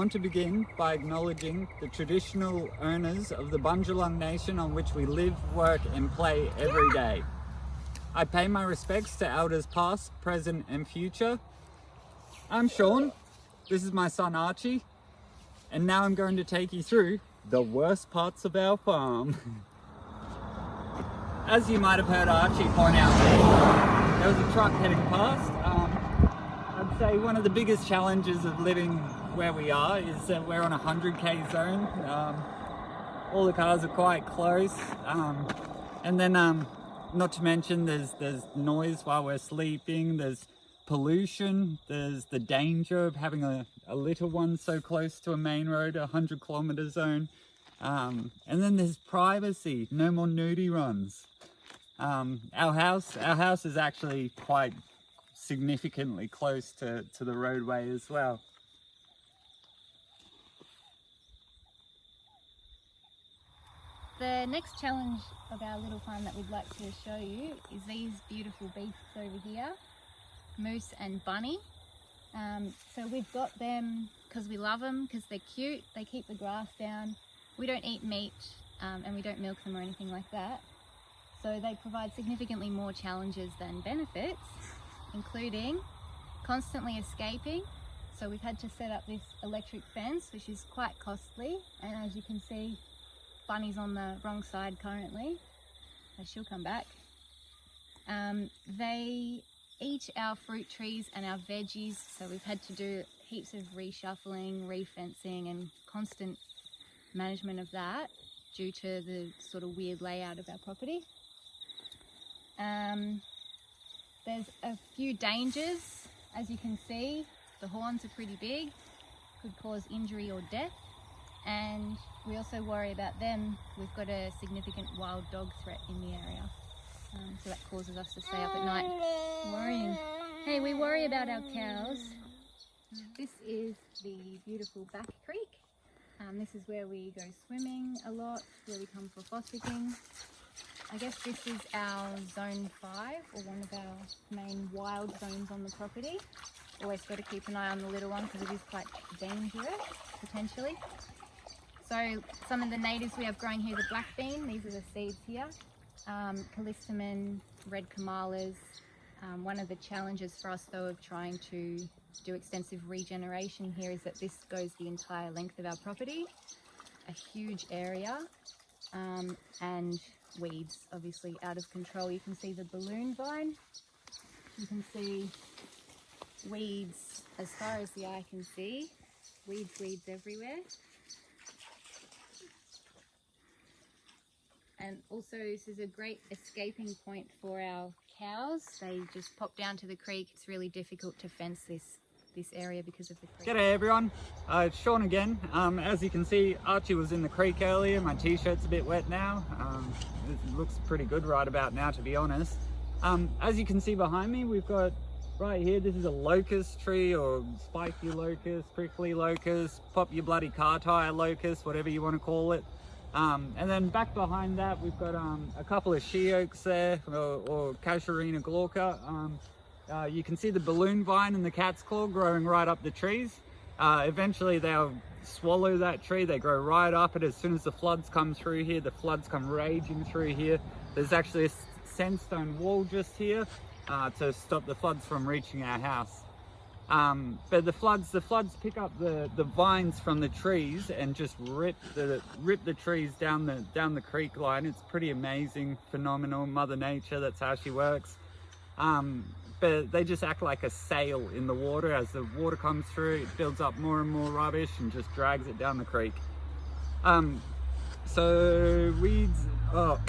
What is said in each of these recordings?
want to begin by acknowledging the traditional owners of the Bundjalung Nation on which we live, work and play every day. I pay my respects to elders past, present and future. I'm Sean, this is my son Archie, and now I'm going to take you through the worst parts of our farm. As you might have heard Archie point out there was a truck heading past. I'd say one of the biggest challenges of living where we are is that we're on a 100k zone. All the cars are quite close, and then not to mention there's noise while we're sleeping, there's pollution, there's the danger of having a little one so close to a main road, a 100-kilometer zone, and then there's privacy, no more nudie runs. Our house is actually quite significantly close to the roadway as well. The next challenge of our little farm that we'd like to show you is these beautiful beasts over here, Moose and Bunny. So we've got them because we love them, because they're cute, they keep the grass down. We don't eat meat and we don't milk them or anything like that. So they provide significantly more challenges than benefits, including constantly escaping. So we've had to set up this electric fence, which is quite costly. And as you can see, Bunny's on the wrong side currently, so she'll come back. They eat our fruit trees and our veggies, so we've had to do heaps of reshuffling, refencing and constant management of that due to the sort of weird layout of our property. There's a few dangers. As you can see, the horns are pretty big, could cause injury or death, and we also worry about them. We've got a significant wild dog threat in the area, so that causes us to stay up at night worrying. Hey, we worry about our cows. This is the beautiful Back Creek. This is where we go swimming a lot, where we come for fossicking. I guess this is our zone 5, or one of our main wild zones on the property. Always got to keep an eye on the little one because it is quite dangerous, potentially. So some of the natives we have growing here, the black bean, these are the seeds here. Callistemon, red kamalas. One of the challenges for us though of trying to do extensive regeneration here is that this goes the entire length of our property, a huge area, and weeds obviously out of control. You can see the balloon vine, you can see weeds as far as the eye can see, weeds everywhere. And also this is a great escaping point for our cows. They just pop down to the creek. It's really difficult to fence this area because of the creek. G'day everyone, it's Sean again. As you can see, Archie was in the creek earlier. My t-shirt's a bit wet now. It looks pretty good right about now, to be honest. As you can see behind me, we've got right here, this is a locust tree, or spiky locust, prickly locust, pop your bloody car tire locust, whatever you want to call it. And then back behind that, we've got a couple of she oaks there, or Casuarina glauca. You can see the balloon vine and the cat's claw growing right up the trees. Eventually they'll swallow that tree. They grow right up it. As soon as the floods come through here, the floods come raging through here. There's actually a sandstone wall just here to stop the floods from reaching our house. But the floods pick up the vines from the trees and just rip the trees down the creek line. It's pretty amazing, phenomenal. Mother Nature, that's how she works. But they just act like a sail in the water. As the water comes through, it builds up more and more rubbish and just drags it down the creek. So weeds,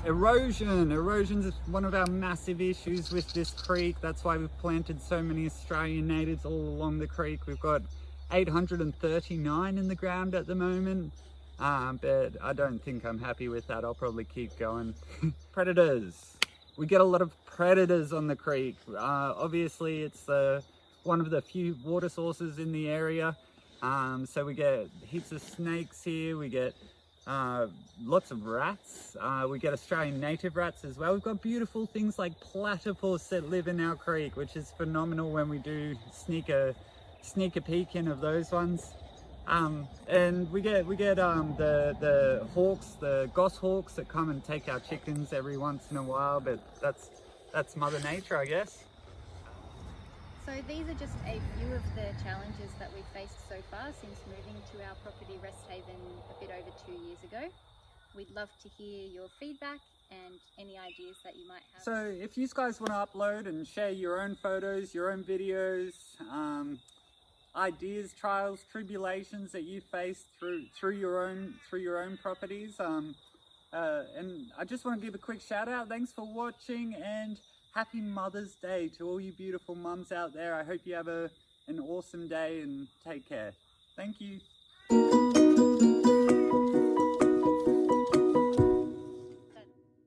erosion is one of our massive issues with this creek. That's why we've planted so many Australian natives all along the creek. We've got 839 in the ground at the moment, but I don't think I'm happy with that. I'll probably keep going. Predators. We get a lot of predators on the creek. Obviously it's one of the few water sources in the area, so we get heaps of snakes here. We get lots of rats. We get Australian native rats as well. We've got beautiful things like platypus that live in our creek, which is phenomenal when we do sneak a peek in of those ones. And we get the hawks, the goshawks that come and take our chickens every once in a while, but that's Mother Nature, I guess. So these are just a few of the challenges that we've faced so far since moving to our property Resthaven a bit over 2 years ago. We'd love to hear your feedback and any ideas that you might have. So if you guys want to upload and share your own photos, your own videos, ideas, trials, tribulations that you faced through your own properties, and I just want to give a quick shout out. Thanks for watching, and happy Mother's Day to all you beautiful mums out there. I hope you have an awesome day, and take care. Thank you.